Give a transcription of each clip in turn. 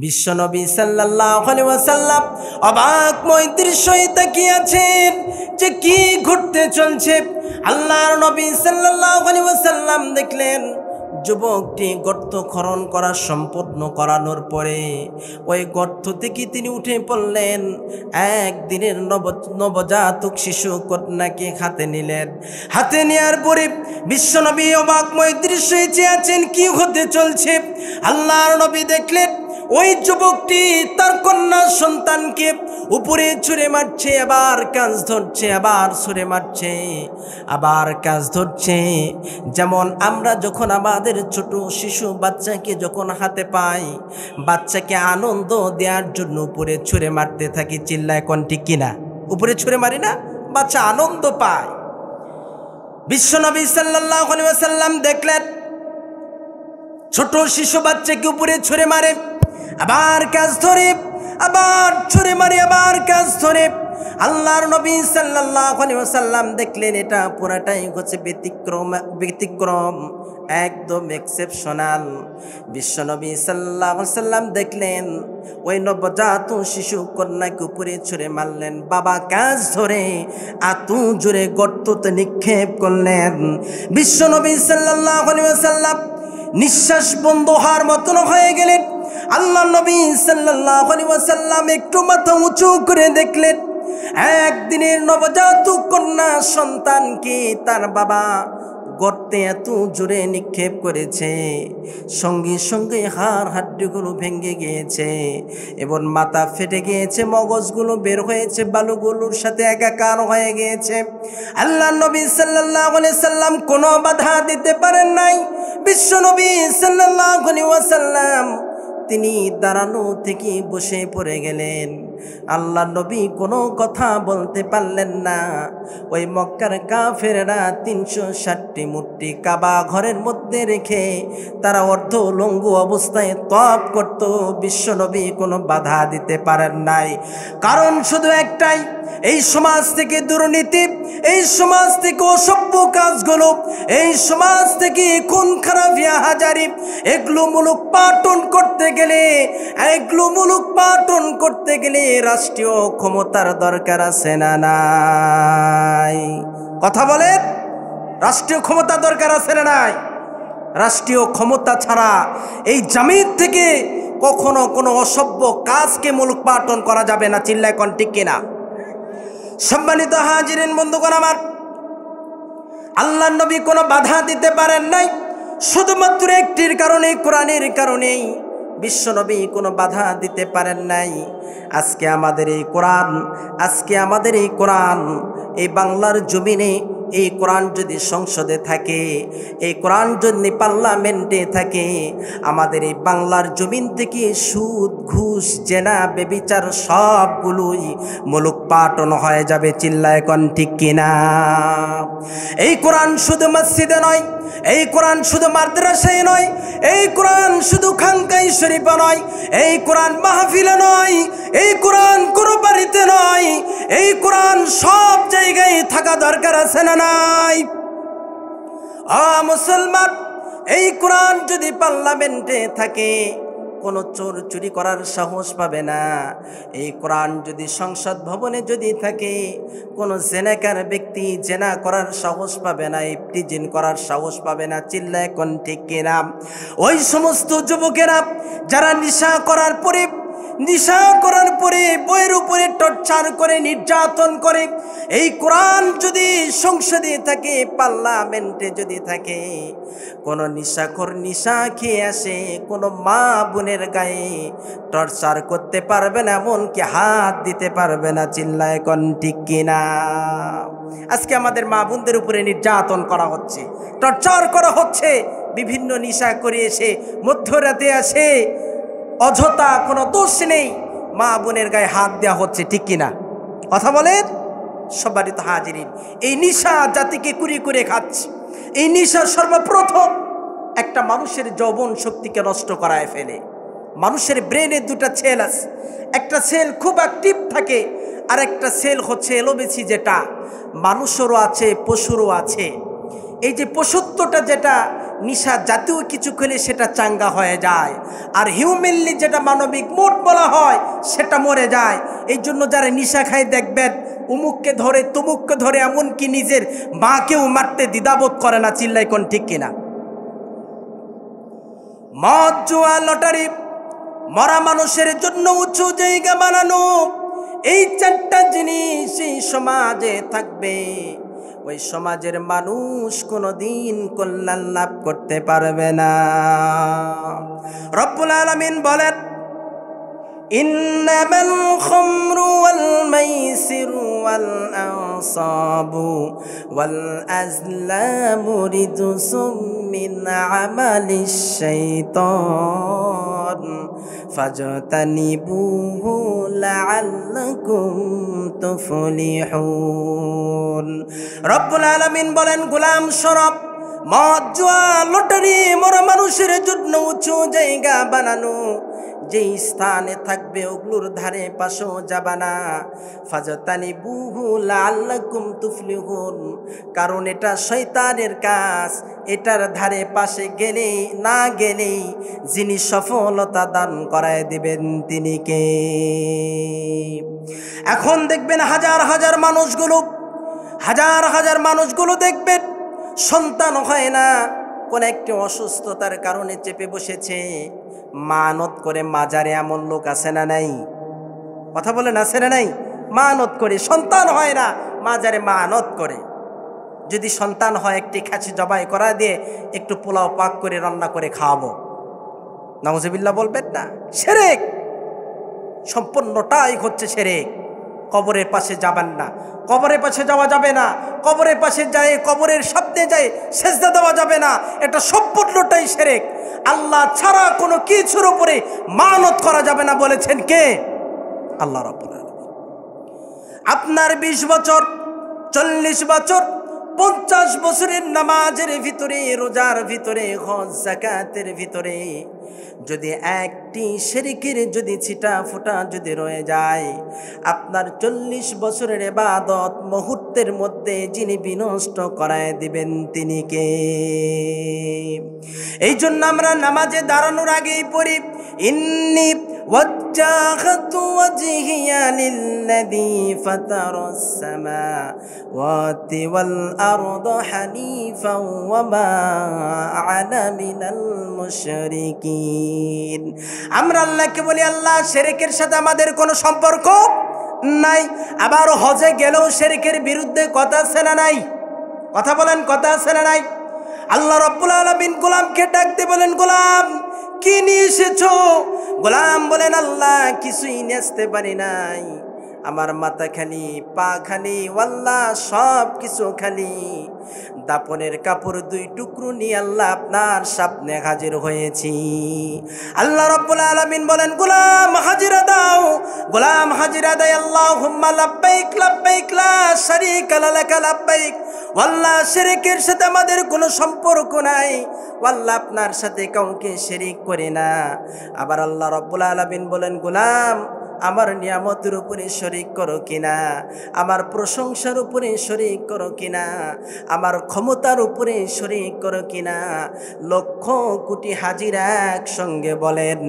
বিশ্বনবী সাল্লাল্লাহু আলাইহি ওয়াসাল্লাম অবাকময় দৃশ্যে তাকিয়ে আছেন যে কি ঘটতে চলছে। আল্লাহর নবী সাল্লাল্লাহু আলাইহি ওয়াসাল্লাম দেখলেন যুবকটি গর্ত খনন করা সম্পূর্ণ করানোর পরে ওই গর্ত থেকে তিনি উঠে পড়লেন। একদিনের নবজাতক শিশু কন্যাকে হাতে নিলেন। হাতে নেওয়ার পরে বিশ্বনবী অবাকময় দৃশ্যে চেয়ে আছেন কি হতে চলছে। আল্লাহর নবী দেখলেন ওই যুবকটি তার কন্যা সন্তানকে উপরে ছুঁড়ে মারছে, আবার কাঁচ ধরছে, আবার ছুঁড়ে মারছে, আবার কাঁচ ধরছে। যেমন আমরা যখন আমাদের ছোট শিশু বাচ্চাকে যখন হাতে পাই, বাচ্চাকে আনন্দ দেওয়ার জন্য উপরে ছুঁড়ে মারতে থাকি, চিল্লায় কোন ঠিক কিনা? উপরে ছুঁড়ে মারি না, বাচ্চা আনন্দ পায়। বিশ্বনবী সাল্লাল্লাহু আলাইহি ওয়াসাল্লাম দেখলেন ছোট শিশু বাচ্চাকে উপরে ছুঁড়ে মারে, আবার কাজ ধরে, আবার ছুঁড়ে মারে, আবার কাজ ধরে। আল্লাহর নবী সাল্লাল্লাহু আলাইহি ওয়াসাল্লাম দেখলেন এটা পুরাটাই হচ্ছে ব্যতিক্রম, একদম এক্সেপশনাল। বিশ্বনবী সাল্লাল্লাহু আলাইহি ওয়াসাল্লাম দেখলেন ওই নবজাত শিশু কন্যাকে উপরে ছুঁড়ে মারলেন, বাবা কাজ ধরে আতু জোরে গর্ততে নিক্ষেপ করলেন। বিশ্বনবী সাল্লাল্লাহু আলাইহি ওয়াসাল্লাম নিঃশ্বাস বন্ধ হওয়ার মতন হয়ে গেলেন। আল্লাহ নবী সাল্লাল্লাহু আলাইহি ওয়াসাল্লাম একটু মাথা উঁচু করে দেখলেন একদিনের নবজাতক কন্যা সন্তানকে তার বাবা গর্তে এত জোরে নিক্ষেপ করেছে, সঙ্গে সঙ্গে হাড় হাড্ডিগুলো ভেঙে গিয়েছে এবং মাথা ফেটে গিয়েছে, মগজগুলো বের হয়েছে, বালুগুলোর সাথে একাকার হয়ে গিয়েছে। আল্লাহ নবী সাল্লাল্লাহু আলাইহি সাল্লাম কোনো বাধা দিতে পারেন নাই। বিশ্বনবী সাল্লাল্লাহু আলাইহি ওয়াসাল্লাম তিনি দাঁড়ানো থেকে বসে পড়ে গেলেন। আল্লাহ নবী কোনো কথা বলতে পারলেন না। ওই মক্কার কাফেররা ৩৬০টি মূর্তি কাবা ঘরের মধ্যে রেখে তারা অর্ধ লঙ্গু অবস্থায় তপ করত। বিশ্বনবী কোনো বাধা দিতে পারেন নাই, কারণ শুধু একটাই, এই সমাজ থেকে দুর্নীতি, এই সমাজ থেকে অসভ্য কাজগুলো, এই সমাজ থেকে খুন খারাপিয়া হাজারি, এগুলো মুলুক পাটন করতে গেলে, এগুলো মুলুক পাটন করতে গেলে রাষ্ট্রীয় ক্ষমতার দরকার আছে না নাই? কথা বলেন, রাষ্ট্রীয় ক্ষমতা দরকার আছে না নাই? রাষ্ট্রীয় ক্ষমতা ছাড়া এই জমিন থেকে কখনো কোনো অসভ্য কাজকে মুলুক পাটন করা যাবে না, চিল্লায় কোন ঠিক কিনা? সম্মানিত হাজিরিন বন্ধুগণ আমার, আল্লাহ নবী কোনো বাধা দিতে পারেন নাই শুধুমাত্র একটির কারণে, কোরআনের কারণেই। বিশ্বনবী কোনো বাধা দিতে পারেন নাই। আজকে আমাদের এই কোরআন, আজকে আমাদের এই কোরআন এই বাংলার জমিনে, এই কোরআন যদি সংসদে থাকে, এই কোরআন যদি পার্লামেন্টে থাকে, আমাদের এই বাংলার জমিন থেকে সুদ, ঘুষ, জেনা, বেবিচার সবগুলোই মুলুক পাটন হয়ে যাবে, চিল্লায় কোন ঠিক কিনা? এই কোরআন শুধু মসজিদে নয়, এই কোরআন শুধু মাদ্রাসায় নয়, এই কোরআন শুধু খানকায় শরীফে নয়, এই কোরআন মাহফিলে নয়, এই কোরআন কোনো বাড়িতে নয়, এই কোরআন সব জায়গায় থাকা দরকার আছে না নাই? মুসলমান, এই কোরআন যদি পার্লামেন্টে থাকে কোনো চোর চুরি করার সাহস পাবে না। এই কোরআন যদি সংসদ ভবনে যদি থাকে কোনো জেনাকার ব্যক্তি জেনা করার সাহস পাবে না, ইফতিজিন করার সাহস পাবে না, চিল্লায় কোন ঠিক কিনা? ওই সমস্ত যুবকেরা যারা নেশা করার পরে বইয়ের উপরে টর্চার করে, নির্যাতন করে, এই কোরআন যদি সংসদে থাকে, পার্লামেন্টে যদি থাকে, কোনো নিশাখোর নিশা খেয়ে আসে কোনো মা বোনের গায়ে টর্চার করতে পারবে না, এমনকি হাত দিতে পারবে না, চিল্লায় কোন ঠিক কিনা? আজকে আমাদের মা বোনদের উপরে নির্যাতন করা হচ্ছে, টর্চার করা হচ্ছে, বিভিন্ন নিশা করে এসে মধ্যরাতে আসে, অযথা কোনো দোষ নেই, মা বোনের গায়ে হাত দেওয়া হচ্ছে, ঠিক কিনা? কথা বলেন। সম্মানিত হাজিরিন, এই নিশা জাতিকে কুড়ি করে খাচ্ছে। এই নিশা সর্বপ্রথম একটা মানুষের যৌবন শক্তিকে নষ্ট করায় ফেলে। মানুষের ব্রেনে দুটা সেল আছে, একটা সেল খুব অ্যাক্টিভ থাকে, আর একটা সেল হচ্ছে এলোমেছি, যেটা মানুষেরও আছে, পশুরও আছে। এই যে পশুত্বটা যেটা নিশা জাতীয় কিছু খেলে সেটা চাঙ্গা হয়ে যায়, আর হিউম্যানলি যেটা মানবিক মুড বলা হয় সেটা মরে যায়। এই জন্য যারা নিশা খায় দেখবেন উমুককে ধরে তুমুককে ধরে, এমনকি নিজের মাকেও মারতে দ্বিধাবোধ করে না। চিল্লাই কোন ঠিক কিনা? মদ, জুয়া, লটারি মরা মানুষের জন্য উঁচু জায়গা বানানো, এই চারটা জিনিস এই সমাজে থাকবে, ওই সমাজের মানুষ কোনোদিন কল্যাণ লাভ করতে পারবে না। রব্বুল আলামিন বলেন, ইন্নামাল খামরু ওয়াল মাইসিরু ওয়াল আনসাবু ওয়াল আজলামু রিজসুম মিন আমালিশ শাইতান ফাজতানিবুহু লাআল্লাকুম তুফলিহুন। রব্বুল আলামিন বলেন, গোলাম শরব, মদ, জুয়া, লটারি মরা মানুষের জন্য উঁচু জায়গা বানানো, যেই স্থানে থাকবে ওগুলোর ধারে পাশেও যাবা না। ফাজতানিবুহু লাআল্লাকুম তুফলিহুন, কারণ এটা শয়তানের কাজ। এটার ধারে পাশে গেলেই না গেলেই যিনি সফলতা দান করায় দিবেন তিনি কে? এখন দেখবেন হাজার হাজার মানুষগুলো দেখবেন সন্তান হয় না, কোন একটি অসুস্থতার কারণে চেপে বসেছে, মানত করে মাজারে। এমন লোক আছে না নাই? কথা বলেন, আছে না নাই? মানত করে সন্তান হয় না, মাজারে মানত করে। যদি সন্তান হয় একটি খাসি জবাই করা দিয়ে একটু পোলাও পাক করে রান্না করে খাওয়াবো, নাউজুবিল্লাহ বলবেন না? শিরক সম্পূর্ণটাই হচ্ছে শিরক। কবরের পাশে যাবেন না, কবরের পাশে যাওয়া যাবে না, কবরের পাশে যায় কবরের শব্দে যায় সেজদা দেওয়া যাবে না, এটা সম্পূর্ণটাই শিরক। আল্লাহ ছাড়া কোনো কিছুর উপরে মানত করা যাবে না বলেছেন কে? আল্লাহ রাব্বুল আলামিন। আপনার 20 বছর, 40 বছর, 50 বছরের নামাজের ভিতরে, রোজার ভিতরে, হজ যাকাতের ভিতরে যদি একটি শিরকের যদি ছিটা ফোঁটা যদি রয়ে যায়, আপনার 40 বছরের ইবাদত মুহূর্তের মধ্যে যিনি বিনষ্ট করায় দিবেন তিনি কে? এই জন্য আমরা নামাজে দাঁড়ানোর আগেই পড়ি, ইন্নী ওয়াজ্জাহতু ওয়াজহিয়া লিল্লাযী ফাতারাস সামাওয়াতি ওয়াল আরদা হানিফাও ওয়া মা আনা মিনাল মুশরিকিন। আমরা আল্লাহকে বলি, আল্লাহ শিরকের সাথে আমাদের কোনো সম্পর্ক নাই। আবার হজে গেলেও শিরকের বিরুদ্ধে কথা আছে না নাই? কথা বলেন, কথা আছে না নাই? আল্লাহ রাব্বুল আলামিন গোলামকে ডাকতে বলেন, গোলাম কি নিয়ে এসেছো? গোলাম বলেন, আল্লাহ কিছুই নিয়ে আসতে পারি নাই, আমার মাথা খালি, পা খালি, আল্লাহ সব কিছু খালি। দাপনের কাপড় 2 টুকরো নিয়ে আল্লাহ আপনার সামনে হাজির হয়েছি। আল্লাহ রাব্বুল আলামিন বলেন, গোলাম হাজিরা দাও। গোলাম হাজিরা দেয়, আল্লাহুম্মা লাব্বাইক লাব্বাইক লা শারীকা লাকা লাব্বাইক। আল্লাহ শিরকের সাথে আমাদের কোনো সম্পর্ক নাই, আল্লাহ আপনার সাথে কাউকে শিরিক করে না। আবার আল্লাহ রাব্বুল আলামিন বলেন, গোলাম আমার নিয়ামতের উপরে শরিক করো কিনা, আমার প্রশংসার উপরে শরিক করো কিনা, আমার ক্ষমতার উপরে শরিক করো কিনা? লক্ষ কোটি হাজির একসঙ্গে বলেন,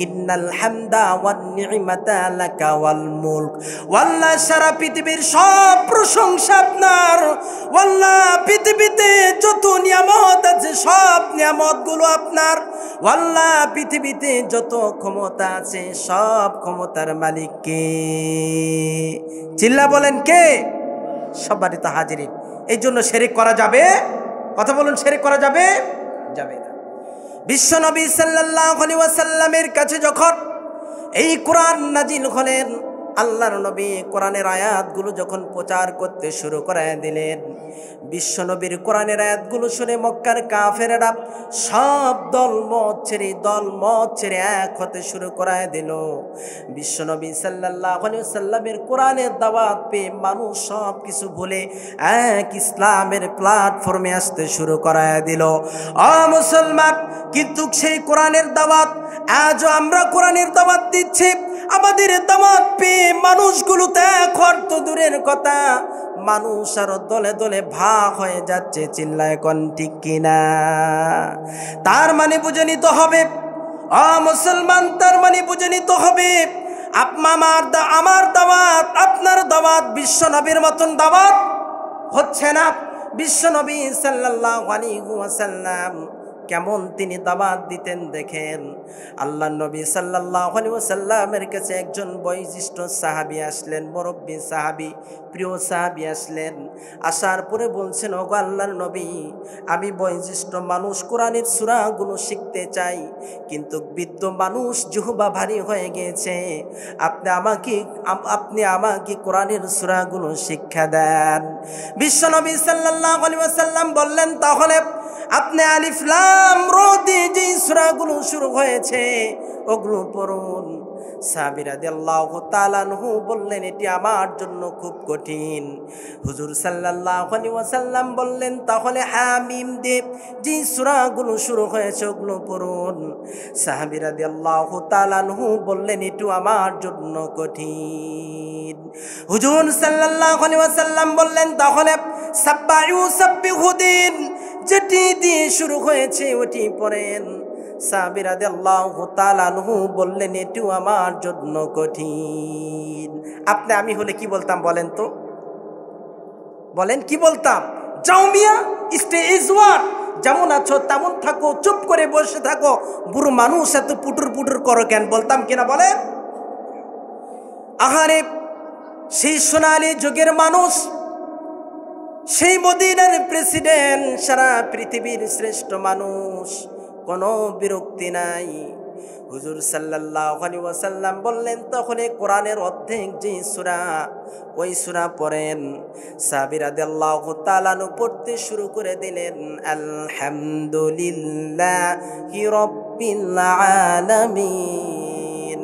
ইন্নাল হামদা ওয়ান নি'মাতা লাকা ওয়াল মুলক। আল্লাহ সারা পৃথিবীর সব প্রশংসা আপনার। আল্লাহ পৃথিবীতে যত নিয়ামত আছে সব নিয়ামতগুলো আপনার। আল্লাহ পৃথিবীতে যত ক্ষমতা আছে সব ক্ষমতার মালিক কে? চিল্লা বলেন কে? সবারই তো হাজিরিন। এই জন্য শিরক করা যাবে? কথা বলুন, শিরক করা যাবে? যাবে না। বিশ্ব নবী সাল্লাল্লাহু আলাইহি ওয়াসাল্লামের কাছে যখন এই কোরআন নাজিল হলেন, আল্লাহর নবী কোরআনের আয়াতগুলো যখন প্রচার করতে শুরু করে দিলেন, বিশ্ব নবীর কোরআনের আয়াতগুলো শুনে মক্কার কাফেররা সব দল মত ছেড়ে এক হতে শুরু করে দিল। বিশ্ব নবী সাল্লাল্লাহু আলাইহি ওয়াসাল্লামের কোরআনের দাওয়াত পেয়ে মানুষ সব কিছু ভুলে এক ইসলামের প্ল্যাটফর্মে আসতে শুরু করে দিল। ও মুসলমান, কিন্তু সেই কোরআনের দাওয়াত আজও আমরা কোরআনের দাওয়াত দিচ্ছি। আমাদের দাওয়াত পেয়ে মানুষগুলো ত্যাগ তো দূরের কথা, মানুষ আরো দলে দলে ভাগ হয়ে যাচ্ছে। চিল্লায় কোন ঠিক কিনা? তার মানে বুঝে নিতে হবে মুসলমান, তার মানে বুঝে নিতে হবে আমার দাওয়াত, আপনার দাওয়াত বিশ্ব নবীর মতন দাওয়াত হচ্ছে না। বিশ্ব নবী সাল্লাল্লাহু আলাইহি ওয়াসাল্লাম কেমন তিনি দাওয়াত দিতেন দেখেন। আল্লাহ নবী সাল্লাল্লাহু আলাইহি ওয়াসাল্লামের কাছে একজন বয়োজ্যেষ্ঠ সাহাবী আসলেন, মুরব্বী সাহাবী, প্রিয় সাহাবী আসলেন। আসার পরে বলছেন, ওগো আল্লাহর নবী, আমি বয়োজ্যেষ্ঠ মানুষ, কোরআনের সূরাগুলো শিখতে চাই, কিন্তু বৃদ্ধ মানুষ, জিহ্বা ভারী হয়ে গিয়েছে। আপনি আমাকে কোরআনের সূরাগুলো শিক্ষা দেন। বিশ্বনবী সাল্লাল্লাহু আলাইহি ওয়াসাল্লাম বললেন, তাহলে আপনি আলিফ লাম র দিয়ে যে সূরাগুলো শুরু হয়েছে ওগুলো পড়ুন। সাহাবী রাদিয়াল্লাহু তাআলা আনহু বললেন, এটি আমার জন্য খুব কঠিন। হুজুর সাল্লাল্লাহু আলাইহি ওয়াসাল্লাম বললেন, তাহলে হামিম দিয়ে যে সূরাগুলো শুরু হয়েছে ওগুলো পড়ুন। সাহাবী রাদিয়াল্লাহু তাআলা আনহু বললেন, এটি আমার জন্য কঠিন। হুজুর সাল্লাল্লাহু আলাইহি ওয়াসাল্লাম বললেন, তাহলে সাব্বিহুদ্দিন যেটি দিয়ে শুরু হয়েছে ওটি পড়েন। সাহাবী রাদিয়াল্লাহু তাআলা আনহু বললেন, এটিও আমার জন্য কঠিন। আমি হলে কি বলতাম বলেন তো? বলেন কি বলতাম? যাও মিয়া, স্টে ইজ ওয়ান, যেমন আছো তেমন থাকো, চুপ করে বসে থাকো, বুড়ো মানুষ এত পুটুর পুটুর করো কেন, বলতাম কিনা বলেন? আহারে, সেই সোনালী যুগের মানুষ, সেই মদিনার প্রেসিডেন্ট, সারা পৃথিবীর শ্রেষ্ঠ মানুষ, কোনো বিরক্তি নাই। হুজুর সাল্লাল্লাহু আলাইহি ওয়াসাল্লাম বললেন, তাহলে কোরআনের অর্ধেক যে সূরা ওই সূরা পড়েন। সাহাবী রাদিয়াল্লাহু তাআলা পড়তে শুরু করে দিলেন, আলহামদুলিল্লাহি রাব্বিল আলামিন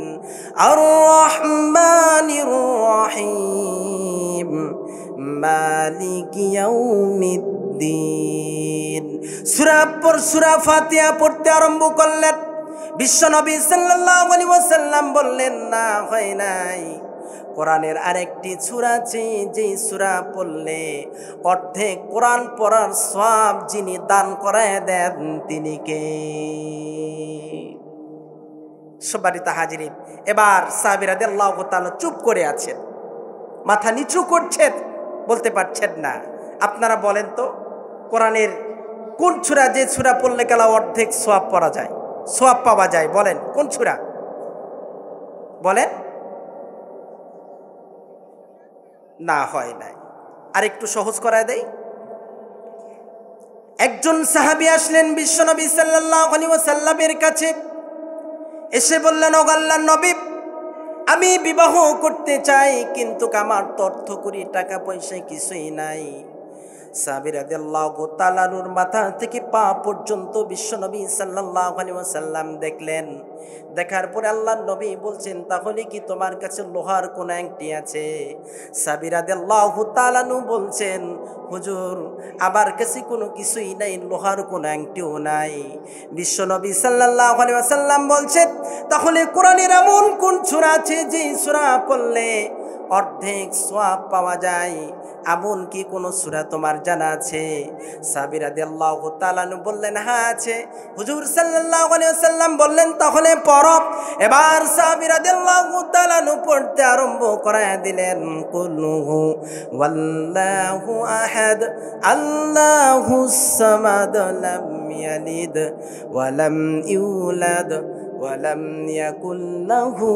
আর রহমানির রহিম মালিকি ইয়াউমিদ্দিন। সূরা পর সূরা ফাতিহা পড়তে আরম্ভ করলেন। বিশ্বনবী সাল্লাল্লাহু আলাইহি ওয়াসাল্লাম বললেন, না, হয় নাই, কোরআনের আরেকটি সূরা আছে, যেই সূরা পড়লে অর্ধেক কোরআন পড়ার সওয়াব যিনি দান করায় দেন তিনি কে? সম্মানিত হাজিরিন, এবার সাহাবী রাদিয়াল্লাহু তাআলা চুপ করে আছেন, মাথা নিচু করছেন, বলতে পারছেন না। আপনারা বলেন তো, কোরআনের কোন সূরা, যে সূরা পড়লে গেলা অর্ধেক সওয়াব পড়া যায়, সওয়াব পাওয়া যায়, বলেন কোন সূরা? বলেন। না, হয় নাই। আর একটু সহজ করায় দেই। একজন সাহাবী আসলেন বিশ্বনবী সাল্লাল্লাহু আলাইহি ওয়াসাল্লামের কাছে, এসে বললেন, ও আল্লাহর নবী, আমি বিবাহ করতে চাই, কিন্তু আমার তো অর্থ করি টাকা পয়সা কিছুই নাই। সাহাবী রাদিয়াল্লাহু তাআলা নূর মাথা থেকে পা পর্যন্ত বিশ্বনবী সাল্লাল্লাহু আলাইহি ওয়াসাল্লাম দেখলেন। দেখার পরে আল্লাহর নবী বলছেন, তাহলে কি তোমার কাছে লোহার কোন আংটি আছে? সাহাবী রাদিয়াল্লাহু তাআলা বলছেন, হুজুর, আমার কাছে কোনো কিছুই নাই, লোহার কোনো আংটিও নাই। বিশ্বনবী সাল্লাল্লাহু আলাইহি ওয়াসাল্লাম বলছেন, তাহলে কোরআনের এমন কোন সূরা আছে যে সূরা পড়লে অর্ধেক সওয়াব পাওয়া যায়, এমন কি কোন সূরা তোমার জানা আছে? সাহাবী রাদিয়াল্লাহু তাআলা বললেন, হ্যাঁ আছে। হুজুর সাল্লাল্লাহু আলাইহি ওয়াসাল্লাম বললেন, তাহলে পড়ো। এবার সাহাবী রাদিয়াল্লাহু তাআলা পড়তে আরম্ভ করায় দিলেন, কুল হুয়াল্লাহু আহাদ আল্লাহুস সামাদ লাম ইয়ালিদ ওয়া লাম ইউলাদ ওয়া লাম ইয়াকুল লাহু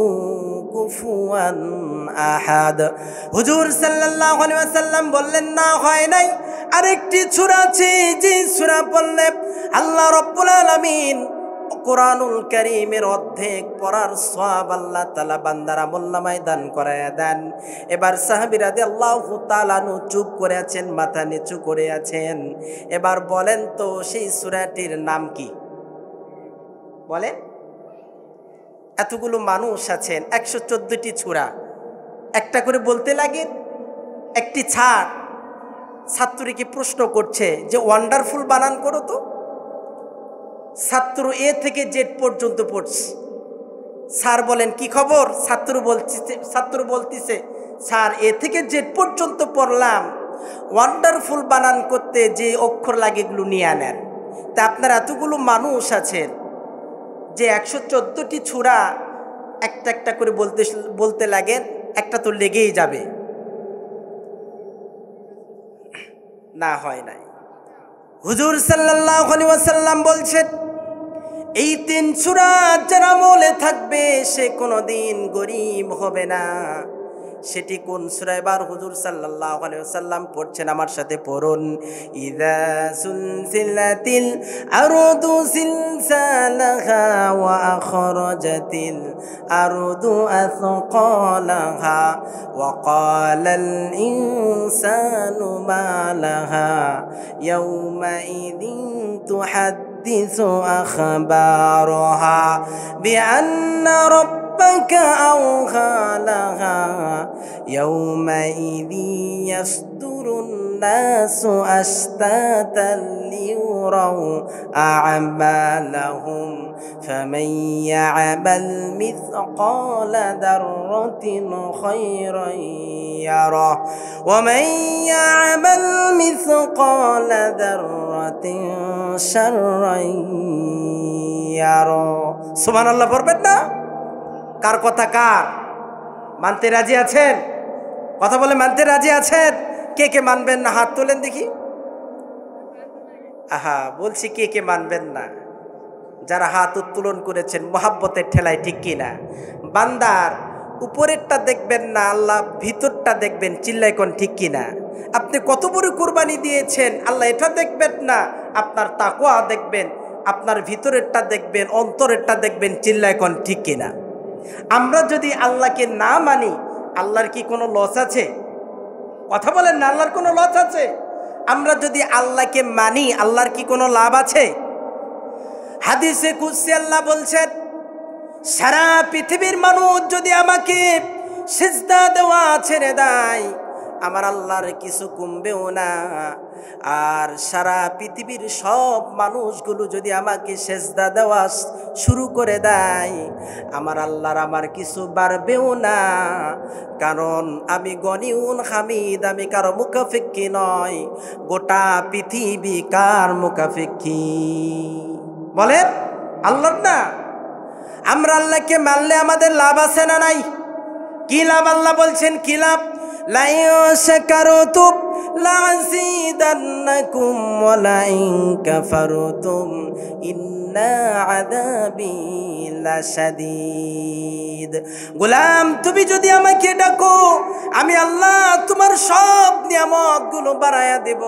কুফুয়ান আহাদ। হুজুর সাল্লাল্লাহু আলাইহি ওয়াসাল্লাম বললেন, না, হয় নাই, আরেকটি সূরা আছে, যে সূরা পড়লে আল্লাহ রাব্বুল আলামিন কোরআনুল কারীমের অর্ধেক পড়ার সওয়াব আল্লাহ তাআলা বান্দার আমলনামায় দান করায়া দেন। এবার সাহাবী রাদিয়াল্লাহু তাআলা চুপ করে আছেন, মাথা নিচু করে আছেন। এবার বলেন তো, সেই সূরাটির নাম কি? বলেন। এতগুলো মানুষ আছেন, 114টি সূরা, একটা করে বলতে লাগে। একটি ছাত্রীকে প্রশ্ন করছে যে ওয়ান্ডারফুল বানান করো তো। ছাত্র এ থেকে জেড পর্যন্ত পড়ছে। স্যার বলেন, কি খবর? ছাত্র বলতিছে, স্যার এ থেকে জেড পর্যন্ত পড়লাম, ওয়ান্ডারফুল বানান করতে যে অক্ষর লাগে এগুলো নিয়ে আনেন। তা আপনার এতগুলো মানুষ আছেন যে 114টি সূরা একটা একটা করে বলতে লাগেন, একটা তো লেগেই যাবে। না হয় নাই। হুজুর সাল্লাল্লাহু আলাইহি ওয়াসাল্লাম বলছেন, এই 3 সূরা যারা আমলে থাকবে সে কোনোদিন গরীব হবে না। সেটি কোন সূরা? এবার হুজুর সাল্লাল্লাহু আলাইহি ওয়াসাল্লাম পড়ছেন, আমার সাথে পড়ুন। ইযা সুলসিলাতিল আরদু জিলজালাহা ওয়া আখরাজাতিল আরদু আথকালাহা ওয়া ক্বালাল ইনসানু মা লাহা ইয়াওমা ইযিন তুহাদ্দিসু আখবারাহা বিআন্না ربك أوحى لها يومئذ يصدر الناس أشتاتا ليروا أعمالهم فمن يعمل مثقال ذرة خيرا يره ومن يعمل مثقال ذرة شرا يره سبحان الله পড়বেন না? কার কথা কার? মানতে রাজি আছেন? কথা বলে মানতে রাজি আছেন? কে কে মানবেন না হাত তোলেন দেখি। আহা, বলছি কে কে মানবেন না? যারা হাত উত্তোলন করেছেন মোহাব্বতের ঠেলায়, ঠিক কিনা? বান্দার উপরেরটা দেখবেন না, আল্লাহ ভিতরটা দেখবেন, চিল্লাই কোন ঠিক কিনা? আপনি কত বড় কুরবানি দিয়েছেন আল্লাহ এটা দেখবেন না, আপনার তাকওয়া দেখবেন, আপনার ভিতরেরটা দেখবেন, অন্তরেরটা দেখবেন, চিল্লাই কোন ঠিক কিনা? আমরা যদি আল্লাহকে না মানি, আল্লাহর কি কোনো লস আছে? কথা বলেন না, আল্লাহর কোনো লস আছে? আমরা যদি আল্লাহকে মানি, আল্লাহর কি কোনো লাভ আছে? হাদিসে কুদসি আল্লাহ বলছেন, সারা পৃথিবীর মানুষ যদি আমাকে সিজদা দেওয়া ছেড়ে দেয়, আমার আল্লাহর কিছু কমবেও না। আর সারা পৃথিবীর সব মানুষগুলো যদি আমাকে সিজদা দেওয়া শুরু করে দেয়, আমার আল্লাহর আমার কিছু বাড়বেও না। কারণ আমি গনিউন হামিদ, আমি কারো মুকাফিক্কি নয়। গোটা পৃথিবী কার মুকাফিক্কি? বলেন আল্লাহর না? আমরা আল্লাহকে মানলে আমাদের লাভ আছে না নাই? কি লাভ? আল্লাহ বলছেন কি লাভ? লাইন শাকারতুম লাযিদান্নাকুম ওয়া লাইন কাফারতুম ইন্না আযাবি লাশাদীদ। গোলাম, তুমি যদি আমাকে ডাকো, আমি আল্লাহ তোমার সব নিয়ামতগুলো বাড়ায়া দেব।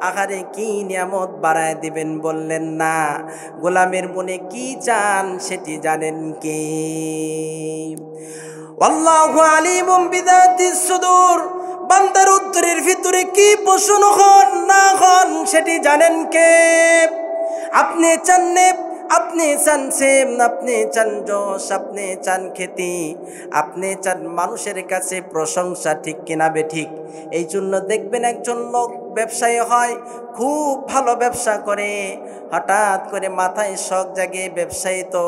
আহারে কি নিয়ামত বাড়ায় দিবেন বললেন না? গোলামের মনে কি চান সেটি জানেন কে? আল্লাহু আলিমুম বিযাতিস সুদূর। বান্দার উত্তরের ভিতরে কি পোষণ হন না হন সেটি জানেন কে? আপনি চান নেব, আপনি চান সেম, আপনি চান যশ, আপনি চান খ্যাতি, আপনি চান মানুষের কাছে প্রশংসা, ঠিক কিনা বে ঠিক? এই জন্য দেখবেন একজন লোক ব্যবসায়ী হয়, খুব ভালো ব্যবসা করে, হঠাৎ করে মাথায় শখ জাগে, ব্যবসায়ী তো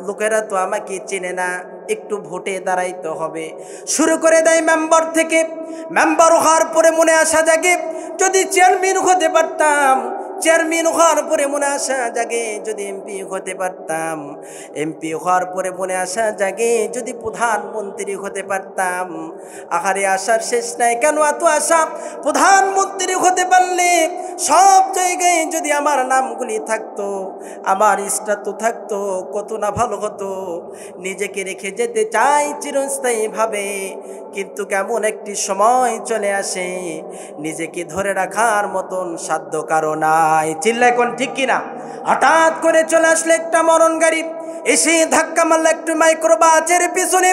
লোকেরা তো আমাকে চেনে না, একটু ভোটে দাঁড়াইতে হবে। শুরু করে দেয় মেম্বার থেকে। মেম্বার হওয়ার পরে মনে আসা জাগে, যদি চেয়ারম্যান হতে পারতাম। চেয়ারম্যান হওয়ার পরে মনে আসা জাগে, যদি এমপি হতে পারতাম। এমপি হওয়ার পরে মনে আসা জাগে, যদি প্রধানমন্ত্রী হতে পারতাম। আহারে আশার শেষ নাই, কেন এত আশা? প্রধানমন্ত্রী হতে পারলে সব জায়গায় যদি আমার নামগুলি থাকতো, আমার স্ট্যাটু থাকতো, কত না ভালো হতো। নিজেকে রেখে যেতে চাই চিরস্থায়ীভাবে, কিন্তু কেমন একটি সময় চলে আসে নিজেকে ধরে রাখার মতন সাধ্য কারো নাই। চিল্লায় কোন ঠিক কিনা? হঠাৎ করে চলে আসলে একটা মরণ গাড়ি, এসে ধাক্কা মারল একটু মাইক্রোবাসের পিছনে,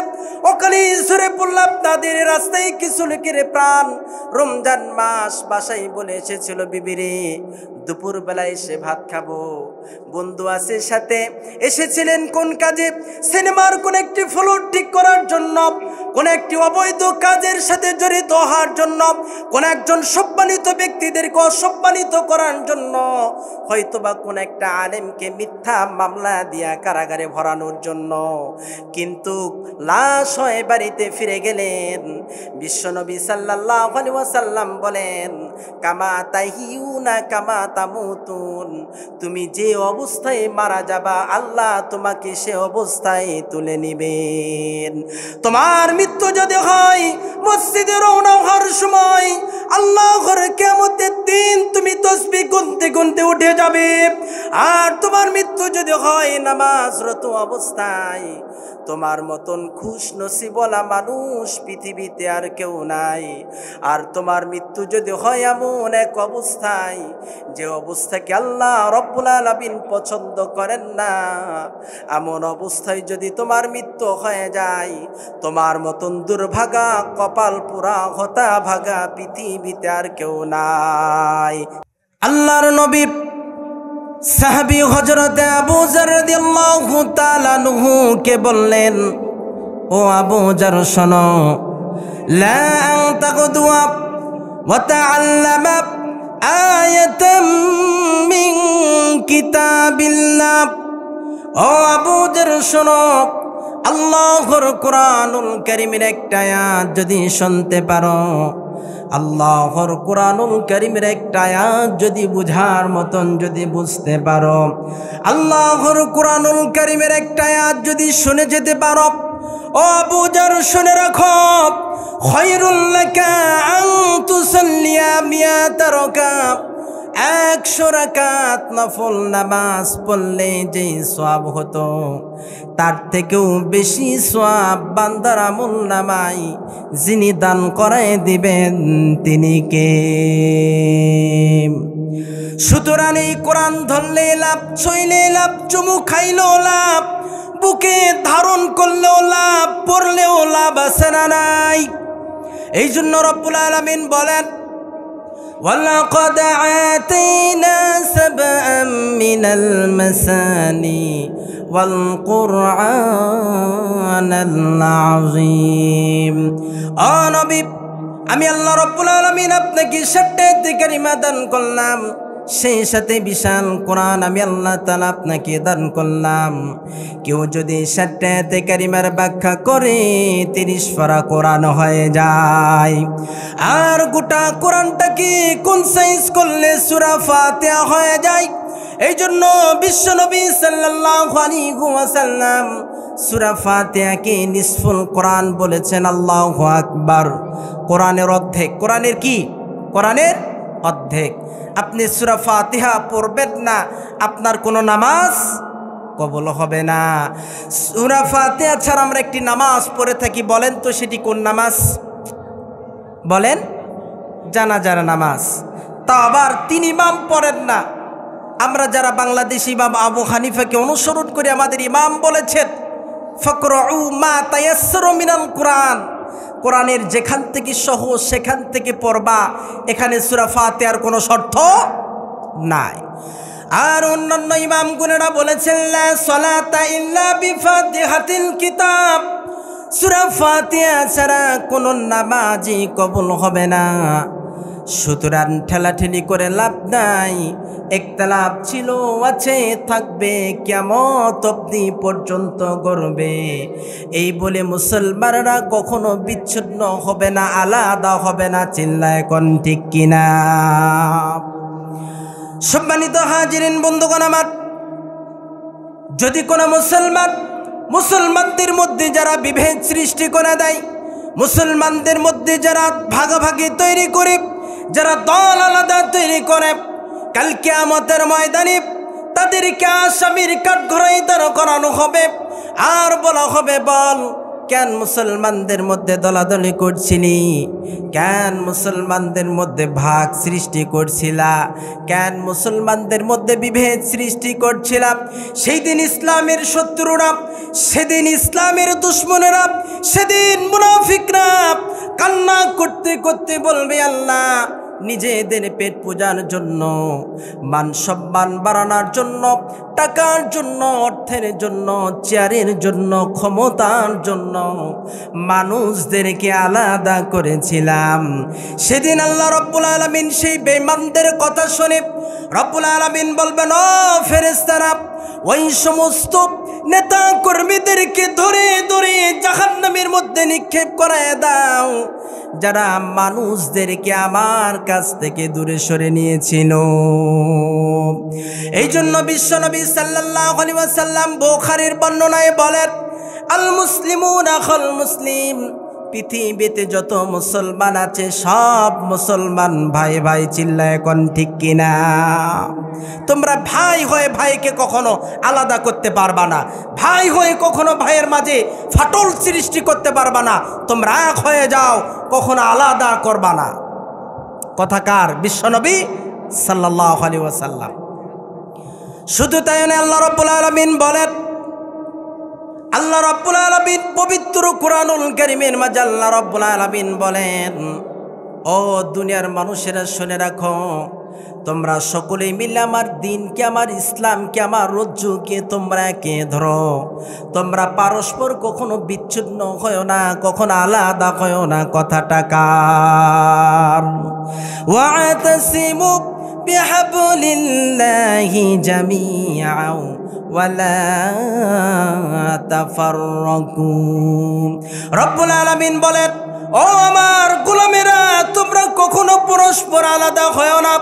অকালি সুরে পড়লাম তাদের রাস্তায় কিছু লোকের প্রাণ। রমজান মাস, বাসায় বলে এসেছিল বিবিরে দুপুর বেলায় এসে ভাত খাবো। বন্ধু আছে সাথে, এসেছিলেন কোন কাজে? সিনেমার কোন একটি ফ্লোর ঠিক করার জন্য। কোন একটি অবৈধ কাজের সাথে জড়িত হওয়ার জন্য, কোন একজন সম্মানিত ব্যক্তিদেরকে অসম্মানিত করার জন্য, হয়তোবা কোন একটা আলেমকে মিথ্যা মামলা দিয়া কারাগারে ভরানোর জন্য, কিন্তু লাশ হয়ে বাড়িতে ফিরে গেলেন। বিশ্বনবী সাল্লাল্লাহু আলাইহি ওয়াসাল্লাম বলেন, কামা তাহিউনা কামা তামুতুন, তুমি যে অবস্থায় মারা যাবা আল্লাহ তোমাকে সে অবস্থায় তুলে নিবেন। তোমার মৃত্যু যদি হয় মসজিদে রওনা হওয়ার সময়, আল্লাহর কিয়ামতের দিন তুমি তাসবিহ গুনতে গুনতে উঠে যাবে। আর তোমার মৃত্যু যদি হয় নামাজরত অবস্থায়, তোমার মতন খুশনসিবওয়ালা মানুষ পৃথিবীতে আর কেউ নাই। আর তোমার মৃত্যু যদি হয় এমন এক অবস্থায়, যে অবস্থাকে আল্লাহ রব্বুল আলামিন পছন্দ করেন না, এমন অবস্থায় যদি তোমার মৃত্যু হয়ে যায়, তোমার মতন দুর্ভাগা কপাল পুরা হতাভাগা পৃথিবীতে আর কেউ নাই। আল্লাহর নবী সাহাবী হযরত আবু যর রাদিয়াল্লাহু তাআলা আনহু কে বললেন, ও আবু যর শোনো, লা আনতাগদুয়া ওয়া তাআল্লামা আয়াতাম মিন কিতাবিল্লাহ। ও আবু যর শোনো, আল্লাহর কোরআনুল কারীমের একটা আয়াত যদি শুনতে পারো, আল্লাহর কোরআনুল কারীমের একটা আয়াত যদি বুঝার মতন যদি বুঝতে পারো, আল্লাহর কোরআনুল কারীমের একটা আয়াত যদি শুনে যেতে পারো, ও আবু যর শুনে রাখো, খায়রুল লাকা আন তুসাল্লিয়া মিয়াতা রাকাত, 100 রাকাত নফল নামাজ পড়লে যে সওয়াব হতো, তার থেকেও বেশি সওয়াব বান্দার আমলনামায় যিনি দান করায় দিবেন তিনি কে? সুতরাং এই কোরআন ধরলে লাভ, ছইলে লাভ, চুমু খাইলেও লাভ, বুকে ধারণ করলেও লাভ, পড়লেও লাভ আছে না নাই? এই জন্য রব্বুল আলামিন বলেন, وَلَقَدْ آتَيْنَا سَبْعًا مِنَ الْمَثَانِي وَالْقُرْآنَ الْعَظِيمَ। ও নবী, আমি আল্লাহ রব্বুল আলামিন আপনাকে 7টা আয়াত কারিমা দান করলাম, সেই সাথে বিশাল কোরআন আমি আল্লাহ তাআলা আপনাকে দান করলাম। কেউ যদি 7টা আয়াত কারিমার ব্যাখ্যা করে 30 পারা কোরআন হয়ে যায়। আর গোটা কোরআনটাকে কনসাইজ করলে সূরা ফাতিহা হয়ে যায়। এই জন্য বিশ্বনবী সাল্লাল্লাহু আলাইহি ওয়াসাল্লাম সূরা ফাতিহাকে নিসফুল কোরআন বলেছেন। আল্লাহু আকবার। কোরআনের অর্ধেক। কোরআনের কি? কোরআনের অর্ধেক। আপনি সূরা ফাতিহা পড়বেন না, আপনার কোনো নামাজ কবুল হবে না। সূরা ফাতিহা ছাড়া আমরা একটি নামাজ পড়ে থাকি, বলেন তো সেটি কোন নামাজ? বলেন, জানাজার নামাজ। তা আবার 3 ইমাম পড়েন না। আমরা যারা বাংলাদেশি ইমাম আবু হানিফাকে অনুসরণ করে আমাদের ইমাম বলেছেন, ফাকরাউ মা তায়াসসারা মিনাল কোরআন, কোরআনের যেখান থেকে সহজ সেখান থেকে পড়বা। এখানে সূরা ফাতিহার কোনো শর্ত নাই। আর অন্যান্য ইমাম গুনেরা বলেছেন, লা সালাতা ইল্লা বিফাতিহাতিল কিতাব, সূরা ফাতিহা ছাড়া কোনো নামাজই কবুল হবে না। সুতরাং ঠেলাঠেলি করে লাভ নাই। একতলাপ ছিল, আছে, থাকবে, কিয়ামত অবধি পর্যন্ত করবে। এই বলে মুসলমানরা কখনো বিচ্ছিন্ন হবে না, আলাদা হবে না। চিল্লায় কোন ঠিক কিনা? সম্মানিত হাজিরিন বন্ধুগণ আমার, যদি কোনো মুসলমানদের মধ্যে যারা বিভেদ সৃষ্টি করে দেয়, মুসলমানদের মধ্যে যারা ভাগাভাগি তৈরি করে, যারা দল আলাদা তৈরি করে, কাল কিয়ামতের ময়দানে তাদেরকে আসামির কাঠগড়ায় দাঁড় করানো হবে। আর বলা হবে, বল কেন মুসলমানদের মধ্যে দলাদলি করছিলি? কেন মুসলমানদের মধ্যে ভাগ সৃষ্টি করছিলা? কেন মুসলমানদের মধ্যে বিভেদ সৃষ্টি করছিলা? সেই দিন ইসলামের শত্রুরা, সেদিন ইসলামের দুশ্মনেরা, সেদিন মুনাফিকরা কান্না করতে করতে বলবে, আল্লাহ নিজেদের পেট পূজার জন্য, মান সম্মান বাড়ানোর জন্য, টাকার জন্য, অর্থের জন্য, চেয়ারের জন্য, ক্ষমতার জন্য মানুষদেরকে আলাদা করেছিলাম। সেদিন আল্লাহ রব্বুল আলামিন সেই বেঈমানদের কথা শুনে রব্বুল আলামিন বলবেন, ও ফেরেশতারা, ওই সমস্ত নেতা কর্মীদেরকে ধরে ধরে জাহান্নামের মধ্যে নিক্ষেপ করায় দাও যারা মানুষদেরকে আমার কাছ থেকে দূরে সরে নিয়েছিল। এই জন্য বিশ্বনবী সাল্লাল্লাহু আলাইহি ওয়াসাল্লাম বুখারীর বর্ণনায় বলেন, আল মুসলিমুন আখাল মুসলিম, পৃথিবীতে যত মুসলমান আছে সব মুসলমান ভাই ভাই। চিল্লায় কোন ঠিক কিনা? তোমরা ভাই হয়ে ভাইকে কখনো আলাদা করতে পারবা না, ভাই হয়ে কখনো ভাইয়ের মাঝে ফাটল সৃষ্টি করতে পারবা না। তোমরা এক হয়ে যাও, কখনো আলাদা করবা না। কথাকার বিশ্বনবী সাল্লাল্লাহু আলাইহি ওয়াসাল্লাম। শুধু তাই নয়, আল্লাহ রাব্বুল আলামিন বলেন, আল্লাহ রাব্বুল আলামিন পবিত্র কুরআনুল কারীমের মাঝে আল্লাহ রাব্বুল আলামিন বলেন, ও দুনিয়ার মানুষেরা শুনে রাখো, তোমরা সকলেই মিলে আমার দিনকে, আমার ইসলামকে, আমার রজ্জুকে তোমরা একে ধরো। তোমরা পারস্পর কখনো বিচ্ছিন্ন হয় না, কখনো আলাদা হয় না। কথাটা কার? ওয়াতাসিমু বিহাবলিল্লাহি জামিআন ওয়ালা তাফাররাকু। রব্বুল আলামিন বলেন, ও আমার গোলামেরা, তোমরা কখনো পরস্পর আলাদা হয় না।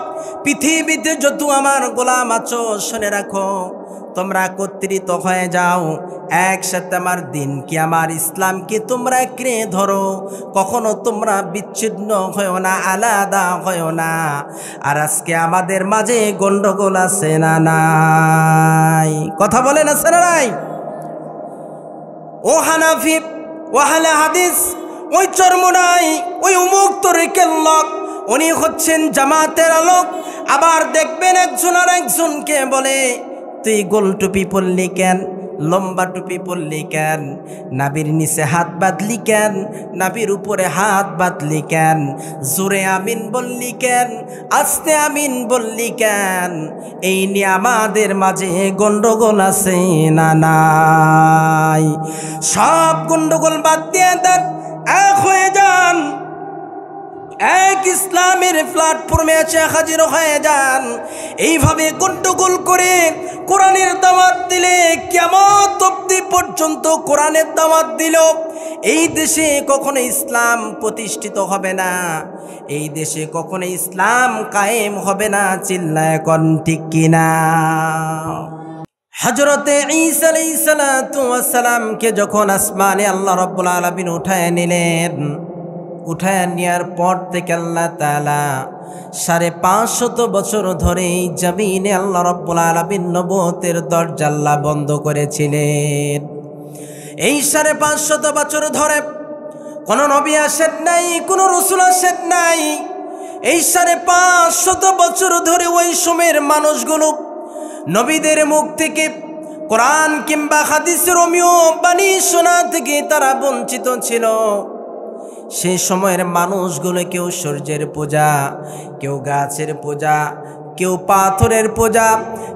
পৃথিবীতে যত আমার গোলাম আছো শুনে রাখো, তোমরা একত্রিত হয়ে যাও, একসাথে আমার দিনকে, আমার ইসলামকে তোমরা এঁকড়ে ধরো। কখনো তোমরা বিচ্ছিন্ন হয় না, আলাদা হয় না। আর আজকে আমাদের মাঝে গন্ডগোল আছে না নাই? কথা বলেন, আছে না নাই? ও হানাফি, ও আহলে হাদিস, ওই চরমোনাই, ওই উমুক তরিকের লোক, উনি হচ্ছেন জামাতের আলোক। আবার দেখবেন একজন আর একজনকে বলে, তুই গোল টুপি পরলি কেন, লম্বা টুপি পরলি কেন, নাবির নিচে হাত বাঁধলি কেন, নাবির উপরে হাত বাঁধলি কেন, জোরে আমিন বললি কেন, আস্তে আমিন বললি কেন? এই নিয়ে আমাদের মাঝে গন্ডগোল আছে না নাই? সব গন্ডগোল বাদ দিয়ে দেন, এক হয়ে যান, এক ইসলামের প্ল্যাটফর্মে এসে হাজির হয়ে যান। এইভাবে গন্ডগোল করে কোরআনের দাওয়াত দিলে, কিয়ামত অবধি পর্যন্ত কোরআনের দাওয়াত দিল, এই দেশে কখনো ইসলাম প্রতিষ্ঠিত হবে না, এই দেশে কখনো ইসলাম কায়েম হবে না। চিল্লায় কোন ঠিক কিনা? হযরতে ঈসা আলাইহিস সালাতু ওয়াস সালামকে যখন আসমানে আল্লাহ রাব্বুল আলামিন উঠায় নিলেন, উঠায় নেওয়ার পর থেকে আল্লাহ তাআলা ৫৫০ বছর ধরে এই জমিনে আল্লাহ রাব্বুল আলামিন নবুয়তের দরজা আল্লাহ বন্ধ করেছিলেন। এই ৫৫০ বছর ধরে কোনো নবী আসেন নাই, কোনো রাসূল আসেন নাই। এই ৫৫০ বছর ধরে ওই সময়ের মানুষগুলো নবীদের মুখ থেকে কোরআন কিংবা হাদিসের অমীয় বাণী শোনা থেকে তারা বঞ্চিত ছিল। সেই সময়ের মানুষগুলো কেউ সূর্যের পূজা, কেউ গাছের পূজা, কেউ পাথরের পূজা,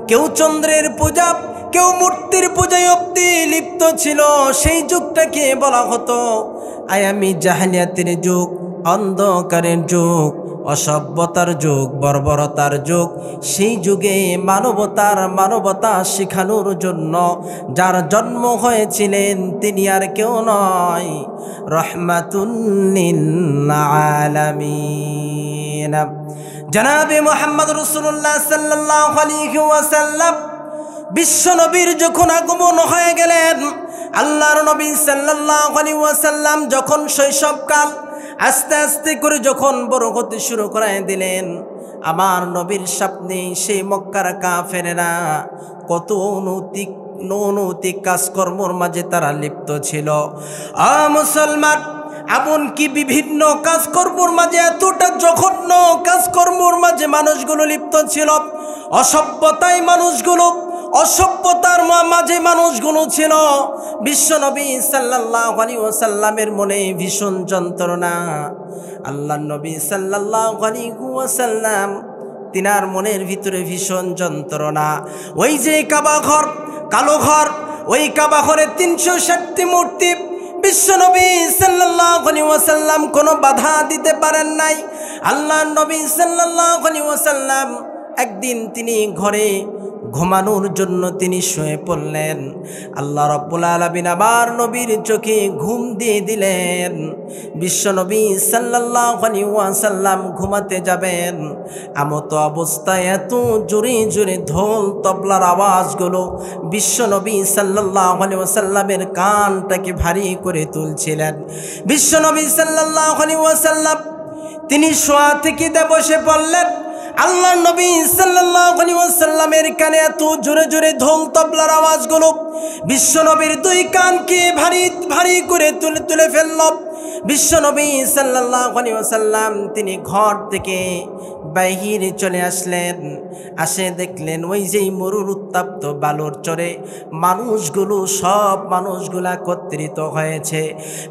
কেউ চন্দ্রের পূজা, কেউ মূর্তির পূজায় অব্দি লিপ্ত ছিল। সেই যুগটাকে বলা হতো আয়ামি জাহেলিয়াতের যুগ, অন্ধকারের যুগ, অসভ্যতার যুগ, বর্বরতার যুগ। সেই যুগে মানবতা শেখানোর জন্য যার জন্ম হয়েছিলেন তিনি আর কেউ নয়, রহমাতুল লিল আলামিন জনাবে মুহাম্মদ রাসূলুল্লাহ সাল্লাল্লাহু আলাইহি ওয়াসাল্লাম। বিশ্ব নবীর যখন আগমন হয়ে গেলেন, আল্লাহর নবী সাল্লাল্লাহু আলাইহি ওয়াসাল্লাম যখন শৈশবকাল আস্তে আস্তে করে যখন বড় হতে শুরু করে দিলেন, আমার নবীর স্বপ্নে সেই মক্কার কাফেরেরা কত অনৈতিক কাজকর্মর মাঝে তারা লিপ্ত ছিল। মুসলমান এমনকি বিভিন্ন কাজকর্মর মাঝে, এতটা জঘন্য কাজকর্মর মাঝে মানুষগুলো লিপ্ত ছিল। অসভ্যতায় মানুষগুলো অসভ্যতার মাঝে মানুষগুলো ছিল। বিশ্বনবী সাল্লাল্লাহু আলাইহি ওয়াসাল্লামের মনে ভীষণ যন্ত্রণা। আল্লাহর নবী সাল্লাল্লাহু আলাইহি ওয়াসাল্লাম তিনার মনের ভিতরে ভীষণ যন্ত্রণা। ওই যে কাবা ঘর, কালো ঘর, ওই কাবা ঘরে 360টি মূর্তি। বিশ্বনবী সাল্লাল্লাহু আলাইহি ওয়াসাল্লাম কোনো বাধা দিতে পারেন নাই। আল্লাহর নবী সাল্লাল্লাহু আলাইহি ওয়াসাল্লাম একদিন তিনি ঘরে ঘুমানোর জন্য তিনি শুয়ে পড়লেন। আল্লাহ রাব্বুল আলামিন আবার নবীর চোখে ঘুম দিয়ে দিলেন। বিশ্বনবী সাল্লাল্লাহু আলাইহি ওয়াসাল্লাম ঘুমাতে যাবেন, এমত অবস্থায় এত জোরে জোরে ঢোল তবলার আওয়াজগুলো বিশ্বনবী সাল্লাল্লাহু আলাইহি ওয়াসাল্লামের কানটাকে ভারী করে তুলছিলেন। বিশ্বনবী সাল্লাল্লাহু আলাইহি ওয়াসাল্লাম তিনি শোয়া থেকে বসে পড়লেন। আল্লাহ নবী সাল্লাল্লাহু আলাইহি ওয়াসাল্লামের কানে এত জোরে জোরে ঢোল তবলার আওয়াজগুলো বিশ্বনবীর দুই কানকে ভারী ভারী করে তুলে ফেলল। বিশ্বনবী সাল্লাল্লাহু আলাইহি ওয়াসাল্লাম তিনি ঘর থেকে বাইরে চলে আসলেন। আসে দেখলেন ওই যেই মরুর উত্তপ্ত বালুর চরে মানুষগুলো, সব মানুষগুলা একত্রিত হয়েছে।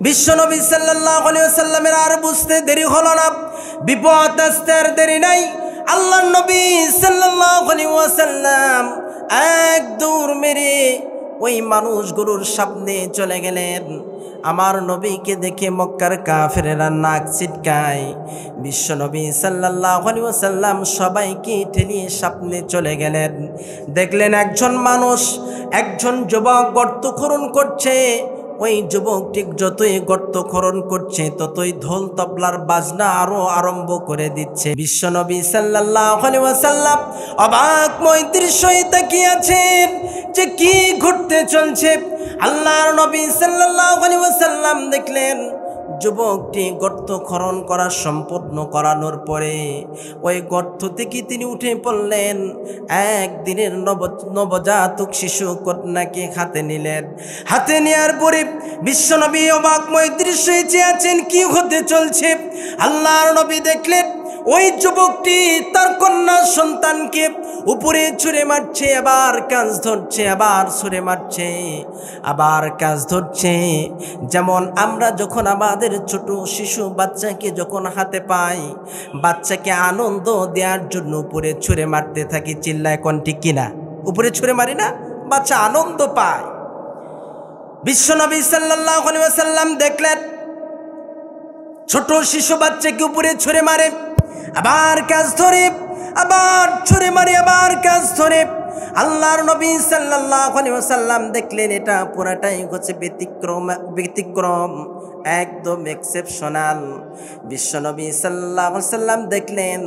বিশ্বনবী সাল্লাল্লাহু আলাইহি ওয়াসাল্লামের আর বুঝতে দেরি হলো না, বিপদ আসতে আর দেরি নাই। আল্লাহর নবী সাল্লাল্লাহু আলাইহি ওয়াসাল্লাম এক দৌড় মেরে ওই মানুষগুলোর সামনে চলে গেলেন। আমার নবীকে দেখে মক্কার কাফেরেরা নাক ছিটকায়। বিশ্বনবী সাল্লাল্লাহু আলাইহি ওয়াসাল্লাম সবাইকে ঠেলিয়ে সামনে চলে গেলেন। দেখলেন একজন মানুষ, একজন যুবক গর্ত খনন করছে। ওই যুবকটি যতই গর্ত খনন করছে ততই ঢোল তবলার বাজনা আরো আরম্ভ করে দিচ্ছে। বিশ্বনবী সাল্লাল্লাহু আলাইহি ওয়াসাল্লাম অবাকময় দৃশ্যে তাকিয়ে আছেন যে কি ঘটতে চলছে। আল্লাহর নবী সাল্লাল্লাহু আলাইহি ওয়াসাল্লাম দেখলেন যুবকটি গর্ত খনন করা সম্পূর্ণ করানোর পরে ওই গর্ত থেকে তিনি উঠে পড়লেন। একদিনের নবজাতক শিশু কন্যাকে হাতে নিলেন। হাতে নেওয়ার পরে বিশ্বনবী অবাকময় দৃশ্যে চেয়ে আছেন কি হতে চলছে। আল্লাহর নবী দেখলেন ওই যুবকটি তার কন্যা সন্তানকে উপরে ছুঁড়ে মারছে, আবার কাঁচ ধরছে, আবার ছুঁড়ে মারছে, আবার কাঁচ ধরছে। যেমন আমরা যখন আমাদের ছোট শিশু বাচ্চাকে যখন হাতে পাই, বাচ্চাকে আনন্দ দেওয়ার জন্য উপরে ছুঁড়ে মারতে থাকি, চিল্লায় কোন ঠিক কিনা? উপরে ছুঁড়ে মারি না, বাচ্চা আনন্দ পায়। বিশ্বনবী সাল্লাল্লাহু আলাইহি ওয়াসাল্লাম দেখলেন ছোট শিশু বাচ্চাকে উপরে ছুঁড়ে মারে, আবার কাজ ধরে, আবার ছুঁড়ে মারে, আবার কাজ ধরে। আল্লাহর নবী সাল্লাল্লাহু আলাইহি ওয়াসাল্লাম দেখলেন এটা পুরাটাই হচ্ছে ব্যতিক্রম, একদম এক্সেপশনাল। বিশ্বনবী সাল্লাল্লাহু আলাইহি ওয়াসাল্লাম দেখলেন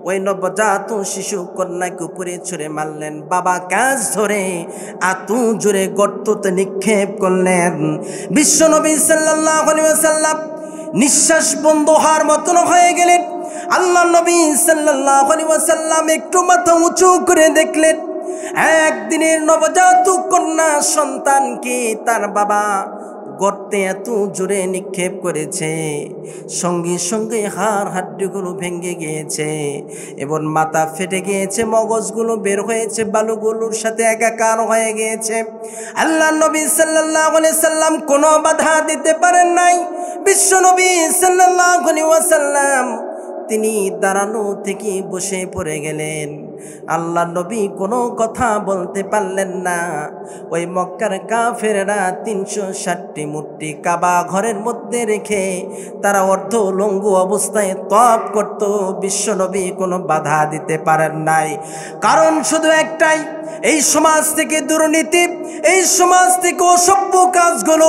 ওই নবজাত শিশু কন্যাকে উপরে ছুঁড়ে মারলেন, বাবা কাজ ধরে এত জোরে গর্ততে নিক্ষেপ করলেন। বিশ্বনবী সাল্লাল্লাহু আলাইহি ওয়াসাল্লাম নিঃশ্বাস বন্ধ হওয়ার মতন হয়ে গেলেন। আল্লাহ নবী সাল্লাল্লাহু আলাইহি ওয়াসাল্লাম একটু মাথা উঁচু করে দেখলেন একদিনের নবজাতক কন্যা সন্তানকে তার বাবা গর্তে এত জোরে নিক্ষেপ করেছে, সঙ্গে সঙ্গে হাড় হাড্ডিগুলো ভেঙে গিয়েছে এবং মাথা ফেটে গিয়েছে, মগজগুলো বের হয়েছে, বালুগুলোর সাথে একাকার হয়ে গিয়েছে। আল্লাহ নবী সাল্লাল্লাহু আলাইহি সাল্লাম কোনো বাধা দিতে পারেন নাই। বিশ্বনবী সাল্লাল্লাহু আলাইহি ওয়াসাল্লাম তিনি দাঁড়ানো থেকে বসে পড়ে গেলেন। আল্লাহ নবী কোনো কথা বলতে পারলেন না। ওই মক্কার কাফেররা 360টি মূর্তি কাবা ঘরের মধ্যে রেখে তারা অর্ধ লঙ্গু অবস্থায় তপ করত। বিশ্বনবী কোনো বাধা দিতে পারেন নাই, কারণ শুধু একটাই, এই সমাজ থেকে দুর্নীতি, এই সমাজ থেকে অসভ্য কাজগুলো,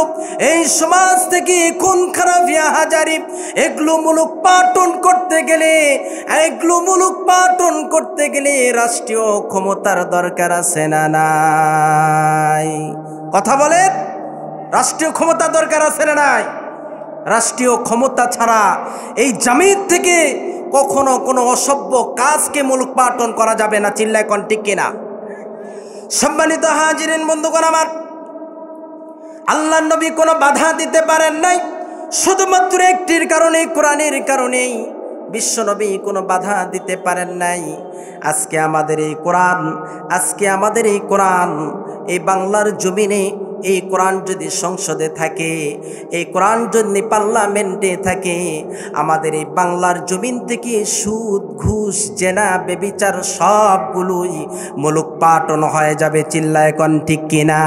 এই সমাজ থেকে খুন খারাপিয়া হাজারি, এগুলো মুলুক পাটন করতে গেলে, এগুলো মুলুক পাটন করতে গেলে রাষ্ট্রীয় ক্ষমতার দরকার আছে না নাই? কথা বলেন, রাষ্ট্রীয় ক্ষমতা দরকার আছে না নাই? রাষ্ট্রীয় ক্ষমতা ছাড়া এই জামিন থেকে কখনো কোনো অসভ্য কাজকে মুলুক পাটন করা যাবে না। চিল্লায় কোন ঠিক কিনা? সম্মানিত হাজিরিন বন্ধুগণ আমার, আল্লাহর নবী কোনো বাধা দিতে পারেন নাই, শুধুমাত্র একটির কারণে, কোরআনের কারণেই। বিশ্বনবী কোনো বাধা দিতে পারেন নাই। আজকে আমাদের এই কোরআন এই বাংলার জমিনে, এই কোরআন যদি সংসদে থাকে, এই কোরআন যদি পার্লামেন্টে থাকে, আমাদের এই বাংলার জমিন থেকে সুদ, ঘুষ, জেনা, বেবিচার সবগুলোই মুলুক পাটন হয়ে যাবে। চিল্লায় কোন ঠিক কিনা?